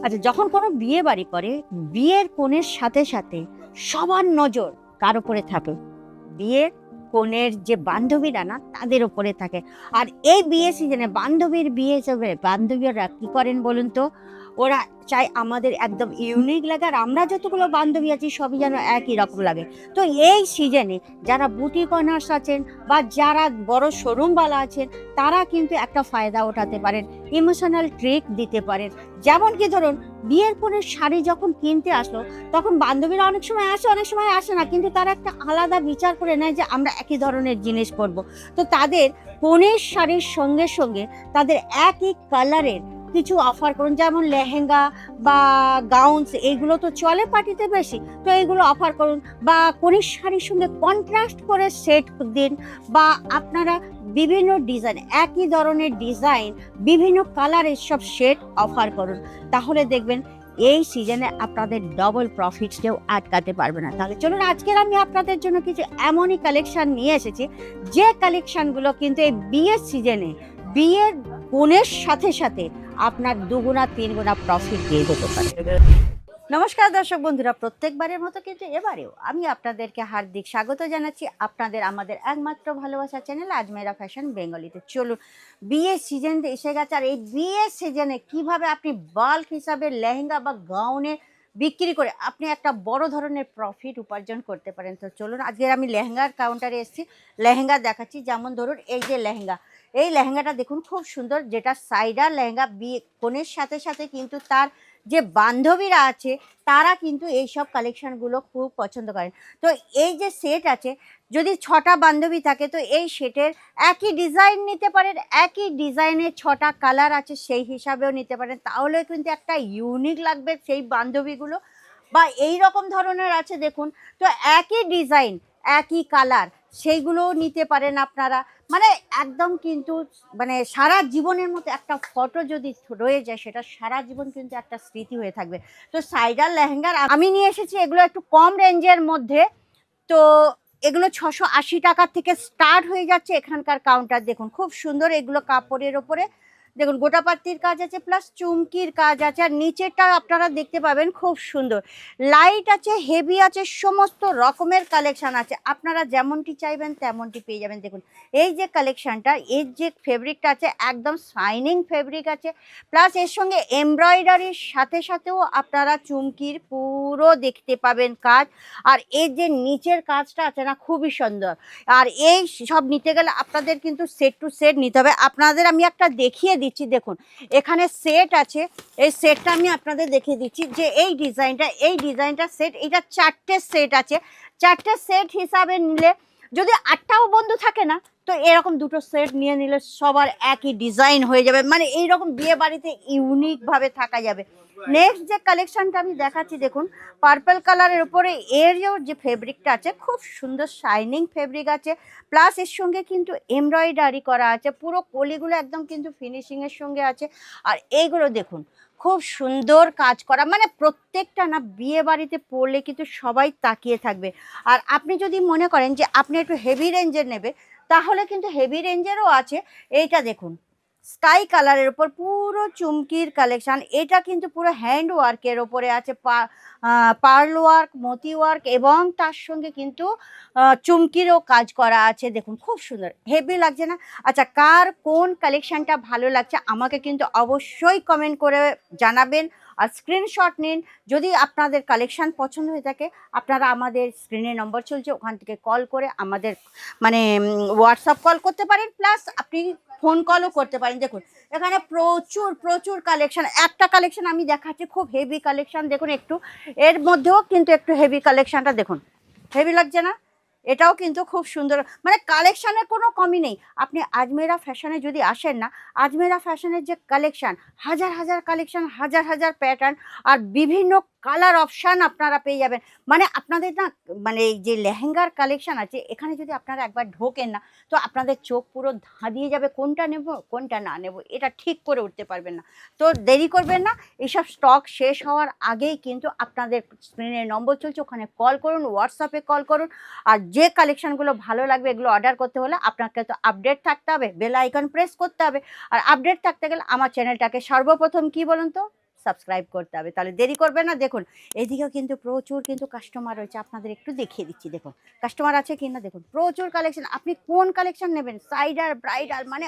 আচ্ছা, যখন কোনো বিয়ে বাড়ি করে, বিয়ের কনের সাথে সাথে সবার নজর কার উপরে থাকে? বিয়ের কনের যে বান্ধবীরা না, তাদের উপরে থাকে। আর এই বিয়ে সিজনে বান্ধবীর বিয়ে হিসেবে বান্ধবীরা কি করেন বলুন তো? ওরা চায় আমাদের একদম ইউনিক লাগে, আর আমরা যতগুলো বান্ধবী আছি সবই যেন একই রকম লাগে। তো এই সিজনে যারা বুটিক অনার্স আছেন বা যারা বড় শোরুমওয়ালা আছেন, তারা কিন্তু একটা ফায়দা ওঠাতে পারেন, ইমোশনাল ট্রিক দিতে পারেন। যেমন কি ধরুন, বিয়ের পরের শাড়ি যখন কিনতে আসলো, তখন বান্ধবীরা অনেক সময় আসে, অনেক সময় আসে না, কিন্তু তারা একটা আলাদা বিচার করে নেয় যে আমরা একই ধরনের জিনিস পরবো। তো তাদের কনের শাড়ির সঙ্গে সঙ্গে তাদের একই কালারের কিছু অফার করুন, যেমন লেহেঙ্গা বা গাউনস, এইগুলো তো চলে পার্টিতে বেশি, তো এইগুলো অফার করুন। বা কনের শাড়ির সঙ্গে কন্ট্রাস্ট করে সেট দিন। বা আপনারা বিভিন্ন ডিজাইন, একই ধরনের ডিজাইন বিভিন্ন কালারের সব সেট অফার করুন। তাহলে দেখবেন এই সিজনে আপনাদের ডবল প্রফিট কেউ আটকাতে পারবে না। তাহলে চলুন, আজকের আমি আপনাদের জন্য কিছু এমনই কালেকশন নিয়ে এসেছি, যে কালেকশনগুলো কিন্তু এই বিয়ের সিজনে বিয়ের গুণের সাথে সাথে আপনার দুগুণা তিনগুণা প্রফিট দিয়ে দিতে পারে। নমস্কার দর্শক বন্ধুরা, প্রত্যেকবারের মতো কিন্তু এবারেও আমি আপনাদেরকে হার্দিক স্বাগত জানাচ্ছি আপনাদের আমাদের একমাত্র ভালোবাসা চ্যানেল আজমেরা ফ্যাশন বেঙ্গলিতে। চলুন, বিয়ের সিজন এসে গেছে, আর এই বিয়ের সিজনে কিভাবে আপনি বাল্ক হিসাবে লেহেঙ্গা বা গাউনে বিক্রি করে আপনি একটা বড় ধরনের প্রফিট উপার্জন করতে পারেন। তো চলুন, আজকে আমি লেহেঙ্গার কাউন্টারে এসেছি, লেহেঙ্গা দেখাচ্ছি। যেমন ধরুন, এই যে লেহেঙ্গা, এই লেহেঙ্গাটা দেখুন খুব সুন্দর, যেটা সাইডার লেহেঙ্গা। বিয়ে কনের সাথে সাথে কিন্তু তার যে বান্ধবীরা আছে, তারা কিন্তু এই সব কালেকশনগুলো খুব পছন্দ করেন। তো এই যে সেট আছে, যদি 6টা বান্ধবী থাকে তো এই সেটের একই ডিজাইন নিতে পারেন, একই ডিজাইনের 6টা কালার আছে সেই হিসাবেও নিতে পারেন, তাহলে কিন্তু একটা ইউনিক লাগবে সেই বান্ধবীগুলো। বা এই রকম ধরনের আছে দেখুন, তো একই ডিজাইন একই কালার সেইগুলোও নিতে পারেন আপনারা। মানে একদম কিন্তু মানে সারা জীবনের মতো একটা ফটো যদি রয়ে যায়, সেটা সারা জীবন কিন্তু একটা স্মৃতি হয়ে থাকবে। তো সাইডার লেহেঙ্গার আমি নিয়ে এসেছি এগুলো একটু কম রেঞ্জের মধ্যে। তো এগুলো 680 টাকার থেকে স্টার্ট হয়ে যাচ্ছে। এখানকার কাউন্টার দেখুন খুব সুন্দর, এগুলো কাপড়ের ওপরে দেখুন গোটাপাত্তির কাজ আছে, প্লাস চুমকির কাজ আছে। আর নিচেরটা আপনারা দেখতে পাবেন খুব সুন্দর, লাইট আছে, হেভি আছে, সমস্ত রকমের কালেকশন আছে। আপনারা যেমনটি চাইবেন তেমনটি পেয়ে যাবেন। দেখুন এই যে কালেকশনটা, এর যে ফেব্রিকটা আছে একদম শাইনিং ফেব্রিক আছে, প্লাস এর সঙ্গে এমব্রয়ডারির সাথে সাথেও আপনারা চুমকির পুরো দেখতে পাবেন কাজ। আর এর যে নিচের কাজটা আছে না, খুবই সুন্দর। আর এই সব নিতে গেলে আপনাদের কিন্তু সেট টু সেট নিতে হবে। আপনাদের আমি একটা দেখিয়ে দিচ্ছি, দেখুন এখানে সেট আছে, এই সেটটা আমি আপনাদের দেখিয়ে দিচ্ছি যে এই ডিজাইনটা সেট, এটা 4টে সেট আছে। 4টে সেট হিসাবে নিলে যদি 8টাও বন্ধু থাকে না, তো এরকম দুটো সেট নিয়ে নিলে সবার একই ডিজাইন হয়ে যাবে, মানে এইরকম বিয়ে বাড়িতে ইউনিকভাবে থাকা যাবে। নেক্সট যে কালেকশনটা আমি দেখাচ্ছি, দেখুন পার্পল কালারের উপরে এরও যে ফেব্রিকটা আছে খুব সুন্দর শাইনিং ফেব্রিক আছে, প্লাস এর সঙ্গে কিন্তু এমব্রয়ডারি করা আছে, পুরো কলিগুলো একদম কিন্তু ফিনিশিংয়ের সঙ্গে আছে। আর এইগুলো দেখুন খুব সুন্দর কাজ করা, মানে প্রত্যেকটা না বিয়ে বাড়িতে পরলে কিন্তু সবাই তাকিয়ে থাকবে। আর আপনি যদি মনে করেন যে আপনি একটু হেভি রেঞ্জের নেবে, তাহলে কিন্তু হেভি রেঞ্জেরও আছে। এইটা দেখুন স্কাই কালারের উপর পুরো চুমকির কালেকশন, এটা কিন্তু পুরো হ্যান্ড ওয়ার্কের ওপরে আছে, পার্ল ওয়ার্ক, মতি ওয়ার্ক, এবং তার সঙ্গে কিন্তু চুমকিরও কাজ করা আছে। দেখুন খুব সুন্দর, হেভি লাগছে না? আচ্ছা, কার কোন কালেকশনটা ভালো লাগছে আমাকে কিন্তু অবশ্যই কমেন্ট করে জানাবেন, আর স্ক্রিনশট নিন। যদি আপনাদের কালেকশন পছন্দ হয়ে থাকে, আপনারা আমাদের স্ক্রিনে নম্বর চলছে, ওখান থেকে কল করে আমাদের মানে হোয়াটসঅ্যাপ কল করতে পারেন, প্লাস আপনি ফোন কলও করতে পারেন। দেখুন এখানে প্রচুর প্রচুর কালেকশন, একটা কালেকশন আমি দেখাচ্ছি খুব হেভি কালেকশন, দেখুন একটু এর মধ্যেও কিন্তু একটু হেভি কালেকশনটা দেখুন, হেভি লাগছে না? এটাও কিন্তু খুব সুন্দর, মানে কালেকশনের কোনো কমই নেই। আপনি আজমেরা ফ্যাশনে যদি আসেন না, আজমেরা ফ্যাশনের যে কালেকশন, হাজার হাজার কালেকশন, হাজার হাজার প্যাটার্ন, আর বিভিন্ন কালার অপশান আপনারা পেয়ে যাবেন। মানে আপনাদের না, মানে এই যে লেহেঙ্গার কালেকশন আছে এখানে যদি আপনারা একবার ঢোকেন না, তো আপনাদের চোখ পুরো ধাঁধিয়ে যাবে, কোনটা নেব কোনটা না নেব এটা ঠিক করে উঠতে পারবেন না। তো দেরি করবেন না, এইসব স্টক শেষ হওয়ার আগেই কিন্তু আপনাদের স্ক্রিনের নম্বর চলছে, ওখানে কল করুন, হোয়াটসঅ্যাপে কল করুন। আর যে কালেকশনগুলো ভালো লাগবে এগুলো অর্ডার করতে হলে আপনাকে তো আপডেট থাকতে হবে, বেল আইকন প্রেস করতে হবে। আর আপডেট থাকতে গেলে আমার চ্যানেলটাকে সর্বপ্রথম কি বলুন তো, সাবস্ক্রাইব করতে হবে। তাহলে দেরি করবেন না। দেখুন এদিকেও কিন্তু প্রচুর কিন্তু কাস্টমার রয়েছে, আপনাদের একটু দেখিয়ে দিচ্ছি। দেখুন কাস্টমার আছে কিনা দেখুন, প্রচুর কালেকশন। আপনি কোন কালেকশন নেবেন? সাইডার, ব্রাইডাল, মানে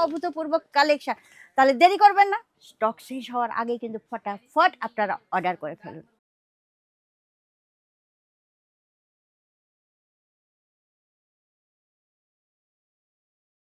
অভূতপূর্ব কালেকশন। তাহলে দেরি করবেন না, স্টক শেষ হওয়ার আগেই কিন্তু ফটাফট আপনারা অর্ডার করে ফেলুন।